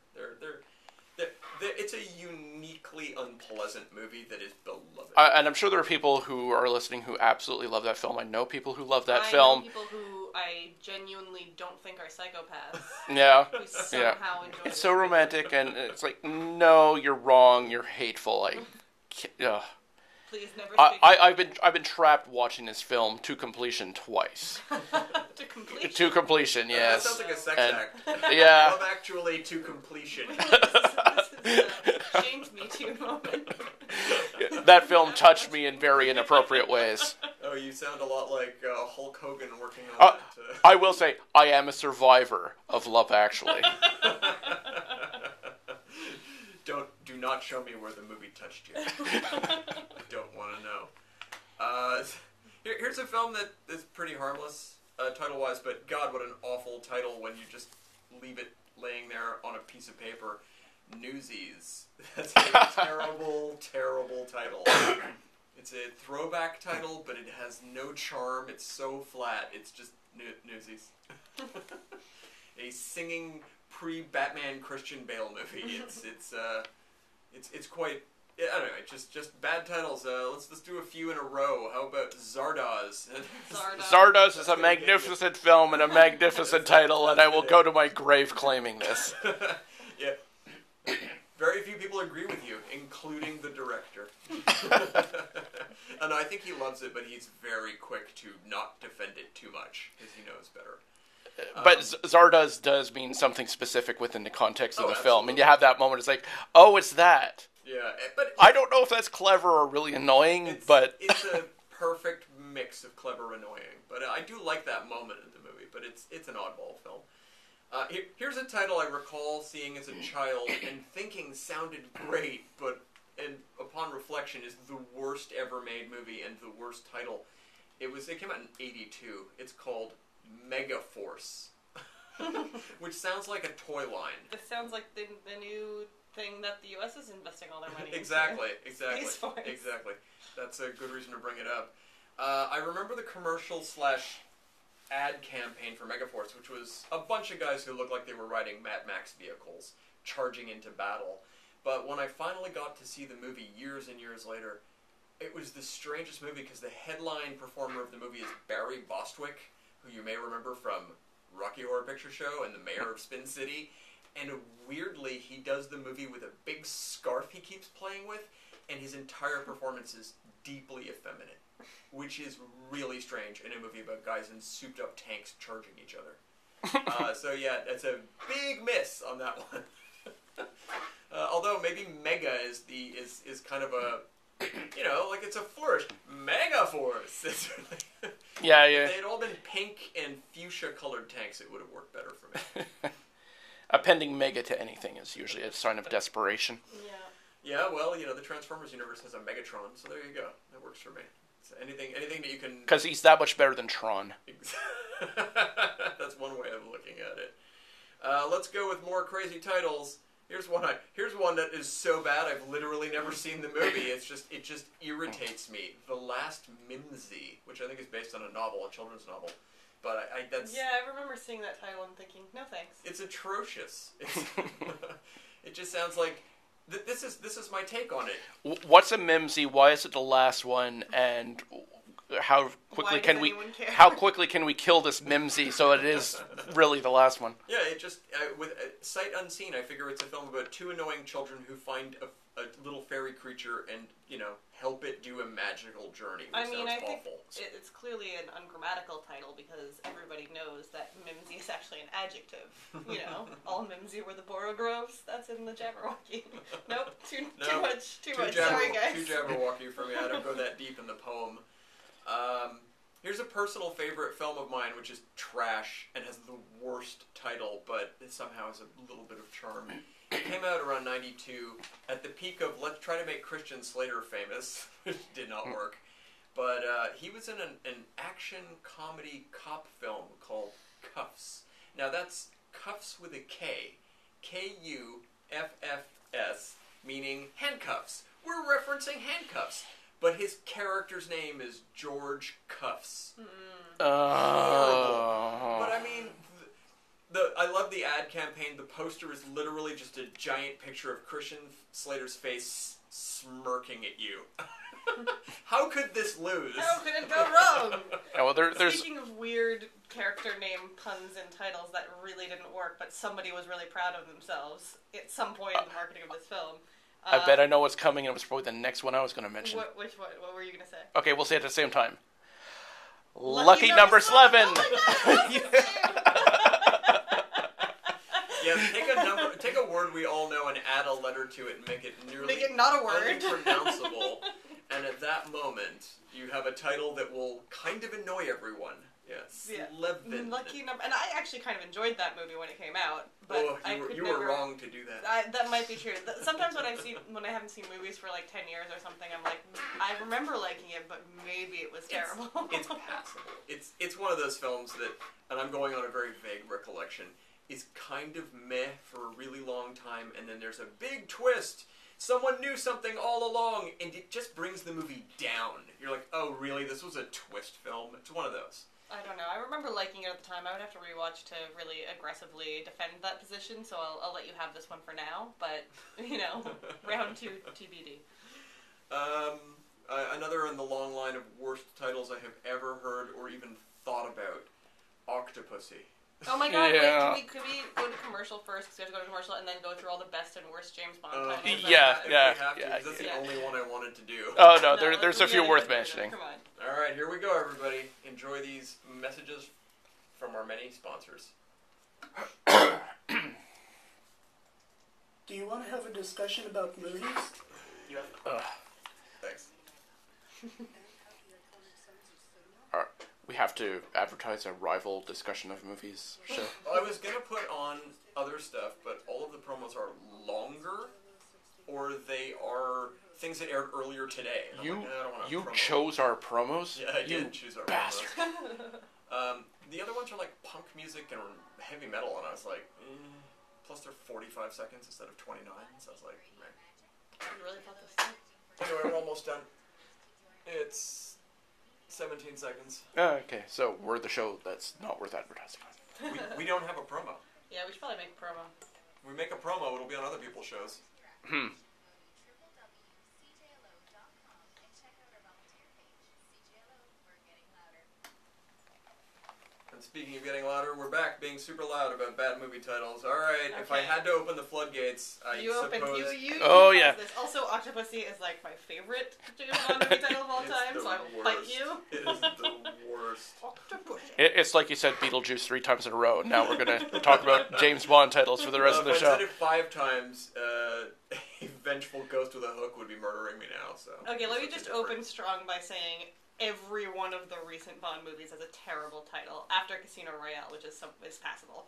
It's a uniquely unpleasant movie that is beloved. And I'm sure there are people who are listening who absolutely love that film. I know people who love that I film. know people who I genuinely don't think are psychopaths. Yeah, Who somehow enjoy it's it. so romantic, and it's like, no, you're wrong. You're hateful. Please never speak I've been trapped watching this film to completion twice. to completion. To completion, That yes. sounds like a sex And- act. Yeah. Love Actually to completion. This is a shamed me too moment. That film touched me in very inappropriate ways. Oh, you sound a lot like Hulk Hogan working on that. I will say, I am a survivor of Love Actually. Do not show me where the movie touched you. I don't want to know. Here's a film that is pretty harmless, title-wise, but God, what an awful title when you just leave it laying there on a piece of paper. Newsies. That's a terrible, terrible title. It's a throwback title, but it has no charm. It's so flat. It's just Newsies. A singing pre-Batman Christian Bale movie. It's quite. I don't know. Just bad titles. Let's do a few in a row. How about Zardoz? Zardoz is a magnificent film and a magnificent title, and I will go to my grave claiming this. Yeah. Very few people agree with you, including the director. And I think he loves it, but he's very quick to not defend it too much, because he knows better. But Zardoz does mean something specific within the context of the film, and absolutely. you have that moment, it's like, oh, it's that. Yeah, but I don't know if that's clever or really annoying, but... It's a perfect mix of clever and annoying. But I do like that moment in the movie, but it's an oddball film. Here's a title I recall seeing as a child and thinking sounded great, but upon reflection is the worst ever made movie and the worst title. It came out in '82. It's called Megaforce, which sounds like a toy line. This sounds like the new thing that the U.S. is investing all their money into. Exactly. Space Force. Exactly. That's a good reason to bring it up. I remember the commercial / ad campaign for Megaforce, which was a bunch of guys who looked like they were riding Mad Max vehicles, charging into battle. But when I finally got to see the movie years and years later, it was the strangest movie because the headline performer of the movie is Barry Bostwick, who you may remember from Rocky Horror Picture Show and the Mayor of Spin City. And weirdly, he does the movie with a big scarf he keeps playing with, and his entire performance is deeply effeminate, which is really strange in a movie about guys in souped-up tanks charging each other. So yeah, that's a big miss on that one. Although maybe mega is kind of a, like it's a force. Mega force. It's really, Yeah. if they had all been pink and fuchsia colored tanks, it would have worked better for me. Appending mega to anything is usually a sign of desperation. Yeah. Yeah, well, the Transformers universe has a Megatron, so there you go. That works for me. So anything that you can... Because he's that much better than Tron. That's one way of looking at it. Let's go with more crazy titles. Here's one that is so bad I've literally never seen the movie. It just irritates me. The Last Mimsy, which I think is based on a novel, a children's novel. But that's... Yeah, I remember seeing that title and thinking, no thanks. It's atrocious. It just sounds like... This is my take on it. What's a mimsy? Why is it the last one? And how quickly how quickly can we kill this mimsy so it is really the last one? Yeah, it just with sight unseen, I figure it's a film about two annoying children who find a little fairy creature and help it do a magical journey. Which I sounds think awful. it's clearly an ungrammatical title because everybody knows that mimsy is actually an adjective. All mimsy were the Borogroves. That's in the Jabberwocky. Nope, too much. Sorry, guys. Too Jabberwocky for me. I don't go that deep in the poem. Here's a personal favorite film of mine, which is trash and has the worst title, but it somehow has a little bit of charm. It came out around 92, at the peak of let's try to make Christian Slater famous, which did not work. But he was in an action comedy cop film called Cuffs. Now that's Cuffs with a K. Kuffs, meaning handcuffs. We're referencing handcuffs. But his character's name is George Cuffs. Horrible. But I mean, I love the ad campaign. The poster is literally just a giant picture of Christian Slater's face smirking at you. How could this lose? How could it go wrong? Yeah, well, there's... Speaking of weird character name puns and titles that really didn't work, but somebody was really proud of themselves at some point in the marketing of this film. I bet I know what's coming, and it was probably the next one I was going to mention. Which one? What were you going to say? Okay, we'll say it at the same time. Lucky number 11! Oh Yeah, take a word we all know and add a letter to it and make it not a word. unpronounceable. And at that moment, you have a title that will kind of annoy everyone. Yes, yeah. Lucky number, and I actually kind of enjoyed that movie when it came out. But you were wrong to do that. That might be true. Sometimes when I haven't seen movies for like 10 years or something, I'm like, I remember liking it, but maybe it was terrible. It's passable. It's one of those films that, and I'm going on a very vague recollection, is kind of meh for a really long time, and then there's a big twist. Someone knew something all along, and it just brings the movie down. You're like, oh, really? This was a twist film? It's one of those. I don't know. I remember liking it at the time. I would have to rewatch to really aggressively defend that position, so I'll let you have this one for now. But, round 2 TBD. Another in the long line of worst titles I have ever heard or even thought about. Octopussy. Oh my god, Yeah. wait, could we go to commercial first, because we have to go to commercial, and then go through all the best and worst James Bond titles? If Yeah, we have to, yeah, 'cause that's the yeah. only one I wanted to do. Oh, no, No, there's a we few gotta worth go through them. mentioning. Come on. Alright, here we go, everybody. Enjoy these messages from our many sponsors. Do you want to have a discussion about movies? Thanks. We have to advertise a rival discussion of movies show. Well, I was going to put on other stuff, but all of the promos are longer, or they are things that aired earlier today. And I'm like, I don't want to You promo. chose our promos? Yeah, I did choose our bastard. promos. The other ones are like punk music and heavy metal, and I was like, plus they're 45 seconds instead of 29, so I was like, meh. You really thought this through? Anyway, we're almost done. It's 17 seconds. Okay, so we're the show that's not worth advertising on. We don't have a promo. Yeah, we should probably make a promo. When we make a promo, it'll be on other people's shows. And speaking of getting louder, we're back being super loud about bad movie titles. All right, if I Okay. had to open the floodgates, I suppose You Oh, caused yeah. This. Also, Octopussy is like my favorite James Bond movie title of all it's time, the so I will fight you. It is the worst. Octopussy. It's like you said Beetlejuice 3 times in a row. Now we're going to talk about James Bond titles for the rest of the If I show. said it 5 times, a vengeful ghost with a hook would be murdering me now. So Okay, let me such a just difference. open strong by saying every one of the recent Bond movies has a terrible title after Casino Royale, which is passable.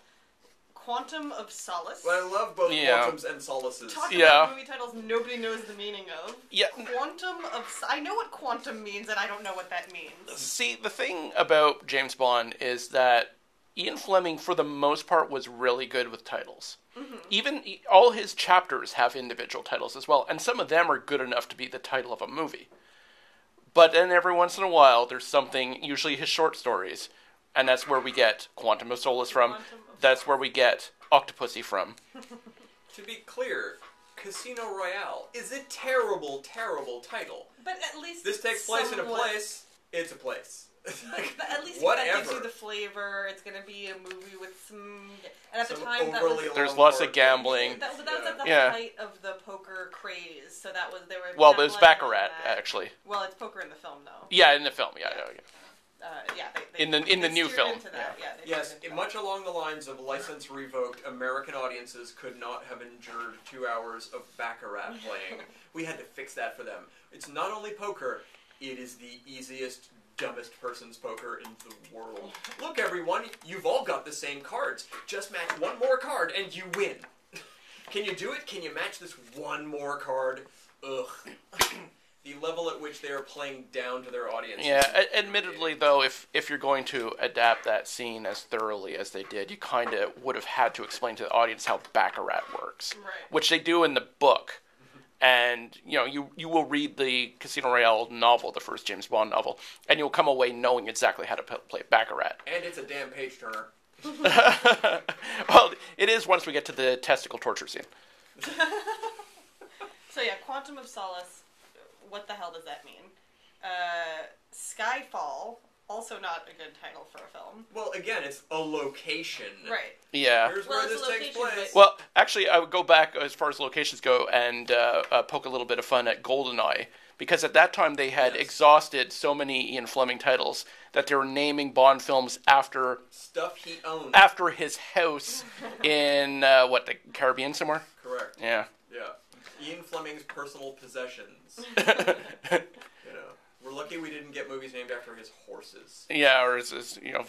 Quantum of Solace. But I love both Yeah. Quantums and Solaces. Talk Yeah. about movie titles nobody knows the meaning of. Yeah. Quantum of... I know what quantum means, and I don't know what that means. See, the thing about James Bond is that Ian Fleming, for the most part, was really good with titles. Even all his chapters have individual titles as well, and some of them are good enough to be the title of a movie. But then every once in a while, there's something, usually his short stories, and that's where we get Quantum of Solace from. Quantum of That's where we get Octopussy from. To be clear, Casino Royale is a terrible, terrible title. But at least This takes place in a somewhat- place. It's a place. But at least that Whatever. gives you the flavor. It's going to be a movie with some... And at the Some time, that was... overly There's long lots of words. gambling. That was at the Yeah. height of the poker craze, so that was... They were Well, but it's capitalizing on Baccarat, that. actually. Well, it's poker in the film, though. Yeah, in the film, yeah. They In the they new steered film. into that. Yeah, they Yes, steered into much along the lines of license revoked, American audiences could not have endured 2 hours of Baccarat playing. We had to fix that for them. It's not only poker, it is the easiest, dumbest person's poker in the world. Look, everyone, you've all got the same cards. Just match one more card and you win. Can you do it? Can you match this one more card? Ugh. The level at which they are playing down to their audience. Yeah, admittedly, though, if you're going to adapt that scene as thoroughly as they did, you kind of would have had to explain to the audience how Baccarat works, Right. which they do in the book. And, you will read the Casino Royale novel, the first James Bond novel, and you'll come away knowing exactly how to play Baccarat. And it's a damn page-turner. Well, it is once we get to the testicle torture scene. So yeah, Quantum of Solace, what the hell does that mean? Skyfall, also not a good title for a film. Well, again, it's a location. Right. Yeah. Here's Well, where it's this a takes location, place. Well, actually, I would go back as far as locations go and poke a little bit of fun at GoldenEye, because at that time they had Yes. exhausted so many Ian Fleming titles that they were naming Bond films after Stuff he owned. his house in the Caribbean somewhere. Correct. Yeah. Yeah. Ian Fleming's personal possessions. We're lucky we didn't get movies named after his horses. Yeah, or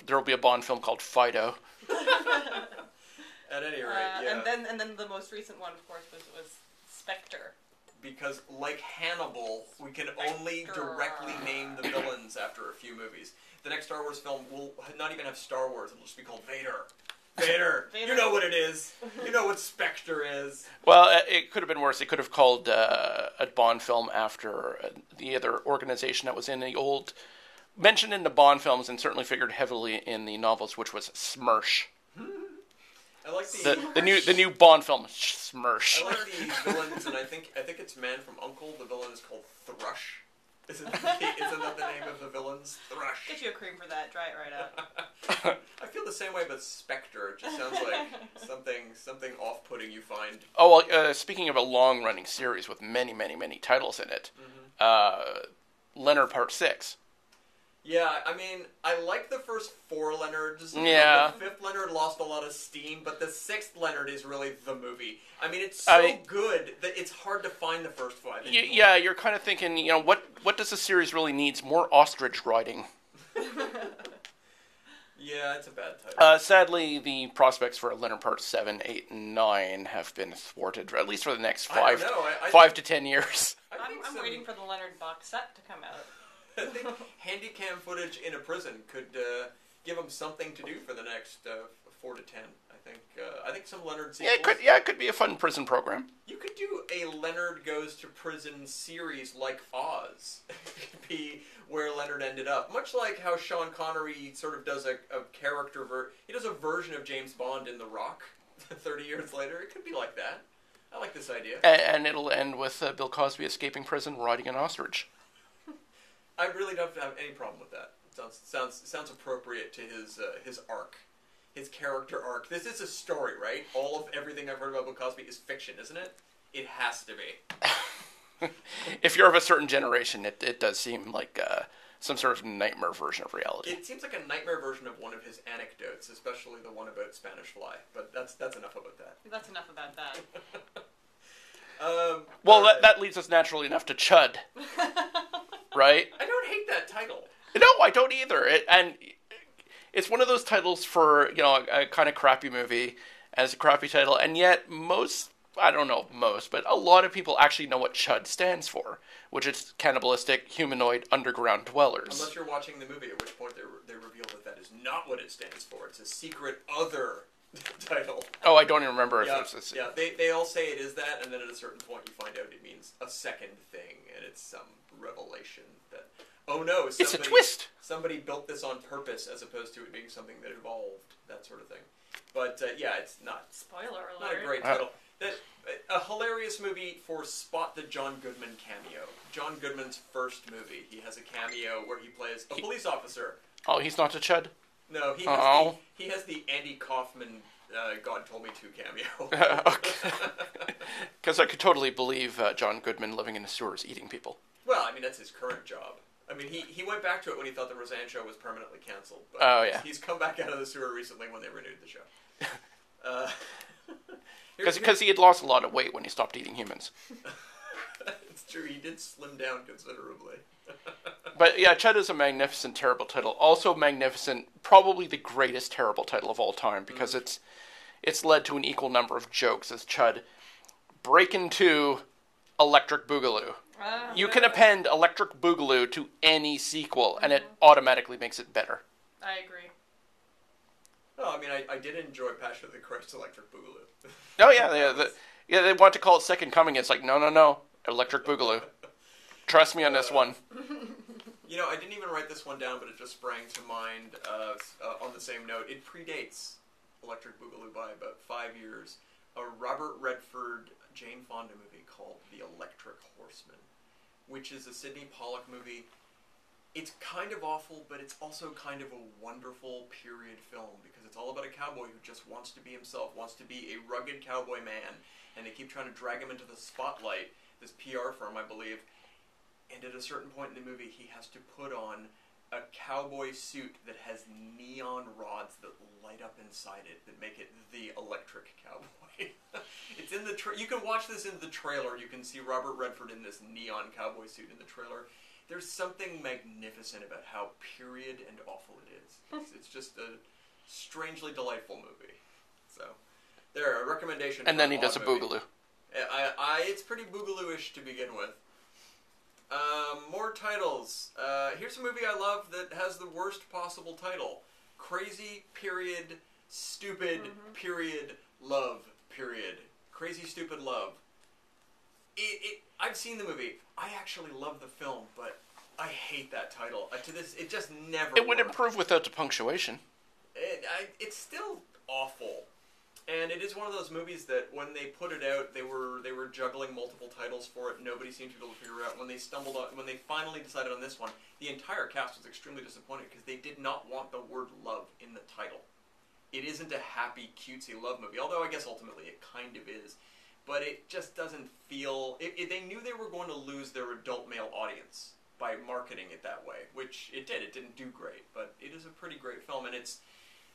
there'll be a Bond film called Fido. At any rate, yeah. And then the most recent one, of course, was Spectre. Because, like Hannibal, we can only Spectre. directly name the villains after a few movies. The next Star Wars film will not even have Star Wars. It'll just be called Vader. Vader! Vader. You know what it is. You know what Spectre is. Well, it could have been worse. It could have called a Bond film after the other organization that was in the old, mentioned in the Bond films and certainly figured heavily in the novels, which was Smersh. I like The new Bond film, Smersh. I like the villains, and I think it's Man from U.N.C.L.E. The villain is called Thrush. Isn't that the name of the villains? Thrush. Get you a cream for that. Dry it right out. I feel the same way about Spectre. It just sounds like something off-putting you find. Oh, well, speaking of a long-running series with many, many, many titles in it, Leonard Part 6. Yeah, I mean, I like the first 4 Leonards. Yeah. The 5th Leonard lost a lot of steam, but the 6th Leonard is really the movie. I mean, it's so good that it's hard to find the first 5 anymore. Yeah, you're kind of thinking, what does the series really needs? More ostrich riding. Yeah, it's a bad title. Sadly, the prospects for Leonard Part 7, 8, and 9 have been thwarted, at least for the next I don't 5 know. I 5 to 10 years. I'm waiting for the Leonard box set to come out. I think handycam footage in a prison could give them something to do for the next 4 to 10. I think some Leonard sequels. It could be a fun prison program. You could do a Leonard Goes to Prison series like Oz. It could be where Leonard ended up. Much like how Sean Connery sort of does a character he does a version of James Bond in The Rock 30 years later. It could be like that. I like this idea. And it'll end with Bill Cosby escaping prison riding an ostrich. I really don't have any problem with that. Sounds appropriate to his arc, his character arc. This is a story, right? All of everything I've heard about Bill Cosby is fiction, isn't it? It has to be. If you're of a certain generation, it does seem like some sort of nightmare version of reality. It seems like a nightmare version of one of his anecdotes, especially the one about Spanish Fly. But that's enough about that. That's enough about that. Well, that leads us naturally enough to Chud, right? I don't hate that title. No, I don't either. It's one of those titles for, a kind of crappy movie as a crappy title, and yet but a lot of people actually know what Chud stands for, which is cannibalistic, humanoid, underground dwellers. Unless you're watching the movie, at which point they reveal that is not what it stands for. It's a secret other title. Oh, I don't even remember if it's a secret. Yeah, they all say it is that, and then at a certain point you find out it means a second thing, and it's some revelation that, oh no, it's a twist. Somebody built this on purpose as opposed to it being something that evolved, that sort of thing. But it's not. Spoiler alert. Not a great title. A hilarious movie for Spot the John Goodman cameo. John Goodman's first movie. He has a cameo where he plays a police officer. Oh, he's not a Chud? No, he has the Andy Kaufman God Told Me To cameo. Because I could totally believe John Goodman living in the sewers eating people. Well, I mean, that's his current job. I mean, he went back to it when he thought the Roseanne show was permanently canceled. But he's come back out of the sewer recently when they renewed the show. Because he had lost a lot of weight when he stopped eating humans. It's true, he did slim down considerably. But yeah, Chud is a magnificent, terrible title. Also magnificent, probably the greatest terrible title of all time, because it's led to an equal number of jokes as Chud break into Electric Boogaloo. You can append Electric Boogaloo to any sequel, and it automatically makes it better. I agree. Oh, I mean, I did enjoy Passion of the Christ Electric Boogaloo. Oh, yeah, they want to call it Second Coming. It's like, no, Electric Boogaloo. Trust me on this one. I didn't even write this one down, but it just sprang to mind on the same note. It predates Electric Boogaloo by about 5 years. A Robert Redford, Jane Fonda movie called The Electric Horseman, which is a Sidney Pollack movie. It's kind of awful, but it's also kind of a wonderful period film because it's all about a cowboy who just wants to be himself, wants to be a rugged cowboy man, and they keep trying to drag him into the spotlight, this PR firm, I believe, and at a certain point in the movie, he has to put on a cowboy suit that has neon rods that light up inside it that make it the electric cowboy. It's in the you can watch this in the trailer. You can see Robert Redford in this neon cowboy suit in the trailer. There's something magnificent about how period and awful it is. It's just a strangely delightful movie. So, there, a recommendation. And then he does a boogaloo. It's pretty boogaloo-ish to begin with. More titles. Here's a movie I love that has the worst possible title. Crazy, period, stupid, period, love, period. Crazy, Stupid Love. I've seen the movie. I actually love the film, but I hate that title. To this, it just never It would worked. improve without the punctuation. It's still awful. And it is one of those movies that when they put it out, they were juggling multiple titles for it. Nobody seemed to be able to figure it out. When they finally decided on this one, the entire cast was extremely disappointed because they did not want the word love in the title. It isn't a happy, cutesy love movie, although I guess ultimately it kind of is. But it just doesn't feel... They knew they were going to lose their adult male audience by marketing it that way, which it did. It didn't do great, but it is a pretty great film, and it's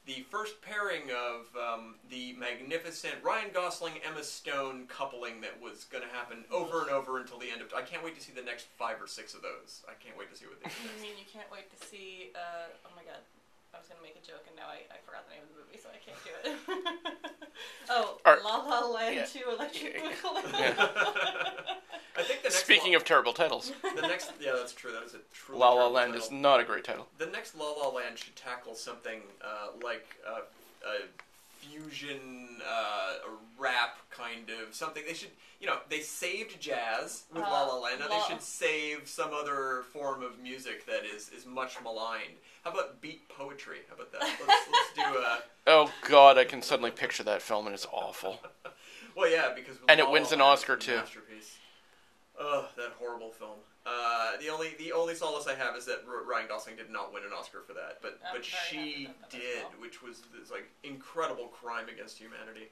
the first pairing of the magnificent Ryan Gosling, Emma Stone coupling that was going to happen over and over until the end of... I can't wait to see the next 5 or 6 of those. I can't wait to see what they do next. I mean, you can't wait to see... oh my god. I was going to make a joke and now I forgot the name of the movie, so I can't do it. La La Land 2 Electric Boogaloo. I think the next Speaking of terrible titles. The next... Yeah, that's true. That is a truly La La terrible Land title. is not a great title. The next La La Land should tackle something like a fusion rap kind of something. They should, they saved jazz with La La Land. Now they should save some other form of music that is much maligned. How about beat poetry? How about that? Let's do a... Oh God, I can suddenly picture that film and it's awful. Well, yeah, because... And it wins an Oscar, too. Masterpiece. Ugh, that horrible film. the only solace I have is that Ryan Gosling did not win an Oscar for that, but she did, which was this like incredible crime against humanity.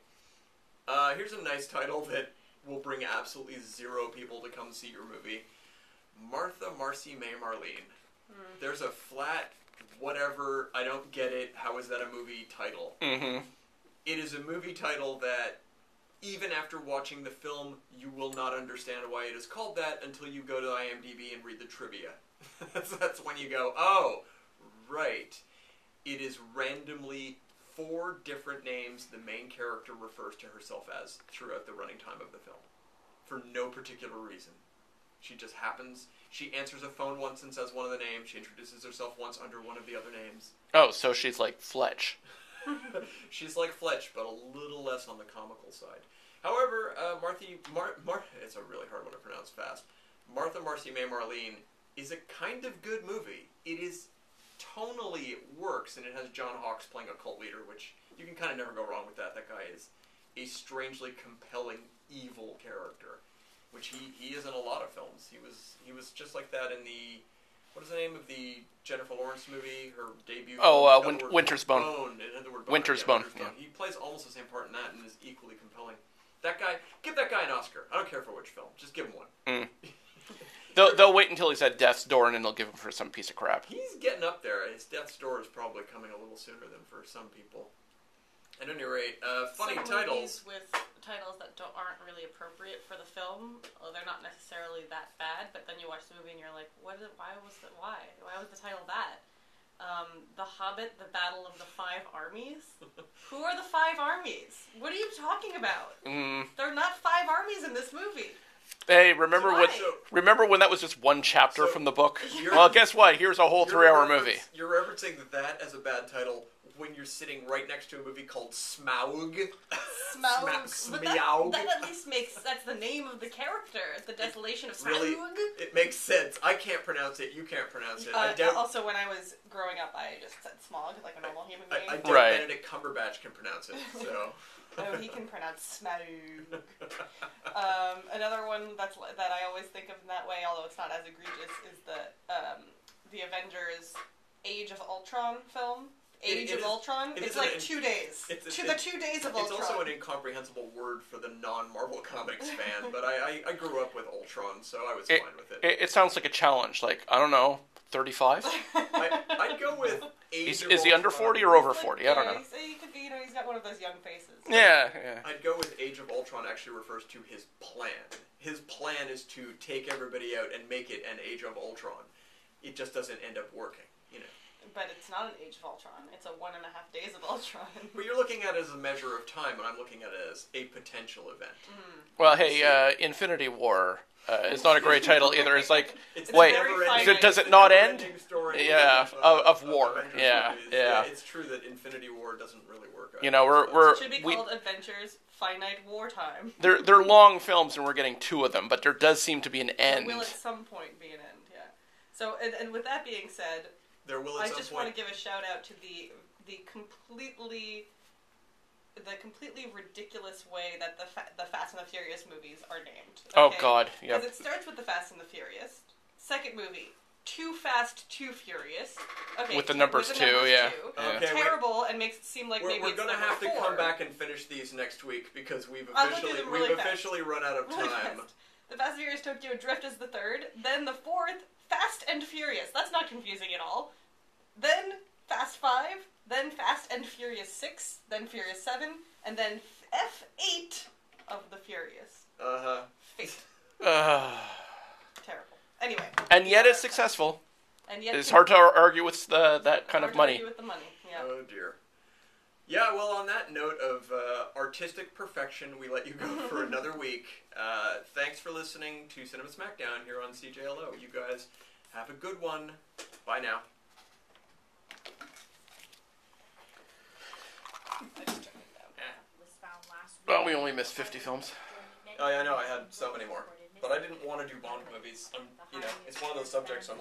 Here's a nice title that will bring absolutely zero people to come see your movie. Martha, Marcy, May, Marlene. There's a flat, whatever, I don't get it, how is that a movie title? Mm-hmm. It is a movie title that, even after watching the film, you will not understand why it is called that until you go to IMDb and read the trivia. That's when you go, oh, right. It is randomly 4 different names the main character refers to herself as throughout the running time of the film. For no particular reason. She just happens. She answers a phone once and says one of the names. She introduces herself once under one of the other names. Oh, so she's like Fletch. She's like Fletch, but a little less on the comical side. However, it's a really hard one to pronounce fast. Martha, Marcy, May, Marlene is a kind of good movie. It is tonally, it works, and it has John Hawkes playing a cult leader, which you can kind of never go wrong with that. That guy is a strangely compelling, evil character, which he is in a lot of films. He was just like that in the, what is the name of the Jennifer Lawrence movie, her debut? Winter's Bone. Winter's Bone. Yeah. He plays almost the same part in that and is equally compelling. That guy, give that guy an Oscar. I don't care for which film. Just give him one. They'll wait until he's at death's door and then they'll give him for some piece of crap. He's getting up there. His death's door is probably coming a little sooner than for some people. At any rate, funny titles. Movies with titles that aren't really appropriate for the film, they're not necessarily that bad, but then you watch the movie and you're like, why was the title that? The Hobbit, The Battle of the 5 Armies? Who are the 5 armies? What are you talking about? There are not 5 armies in this movie. Hey, remember when that was just one chapter from the book? Well, guess what? Here's a whole 3-hour movie. You're referencing that as a bad title when you're sitting right next to a movie called Smaug. Smaug. That at least that's the name of the character. The Desolation of Smaug. Really, it makes sense. I can't pronounce it. You can't pronounce it. Also, when I was growing up, I just said Smaug like a normal human being. I doubt Benedict Cumberbatch can pronounce it, so... Oh, he can pronounce Smaug. Another one that I always think of in that way, although it's not as egregious, is the Avengers Age of Ultron film. Age of Ultron? It's like 2 days. The 2 days of Ultron. It's also an incomprehensible word for the non-Marvel Comics fan, but I grew up with Ultron, so I was fine with it. It sounds like a challenge, like, I don't know, 35? I'd go with Age of Ultron. Is he under 40 or over 40? I don't know. He could be, he's got one of those young faces. Yeah. I'd go with Age of Ultron actually refers to his plan. His plan is to take everybody out and make it an Age of Ultron. It just doesn't end up working, you know. But it's not an Age of Ultron. It's a 1.5 days of Ultron. But you're looking at it as a measure of time, and I'm looking at it as a potential event. Well, hey, Infinity War is not a great title either. It's like, does it not end? Yeah, of war. Yeah. It's true that Infinity War doesn't really work out. You know, it should be called Adventures Finite Wartime. They're long films, and we're getting 2 of them, but there does seem to be an end. There will at some point be an end, yeah. So, and with that being said... I just want to give a shout out to the completely ridiculous way that the Fast and the Furious movies are named. Okay? Oh God, yeah. Because it starts with the Fast and the Furious. Second movie, Too Fast, Too Furious. Okay, with the numbers 2, yeah. Okay, terrible, and makes it seem like maybe we're going to have to come back and finish these next week because we've officially run out of time. The Fast and Furious Tokyo Drift is the third. Then the fourth, Fast and Furious. That's not confusing at all. Then Fast 5, then Fast and Furious 6, then Furious 7, and then F8 of the Furious. Fate. Terrible. Anyway. And yet it's successful. And yet it's hard to argue with that kind of money. Argue with the money, yeah. Oh dear. Yeah, well, on that note of artistic perfection, we let you go for another week. Thanks for listening to Cinema Smackdown here on CJLO. You guys have a good one. Bye now. Well, we only missed 50 films. Oh, yeah, I know. I had so many more. But I didn't want to do Bond movies. It's one of those subjects I'm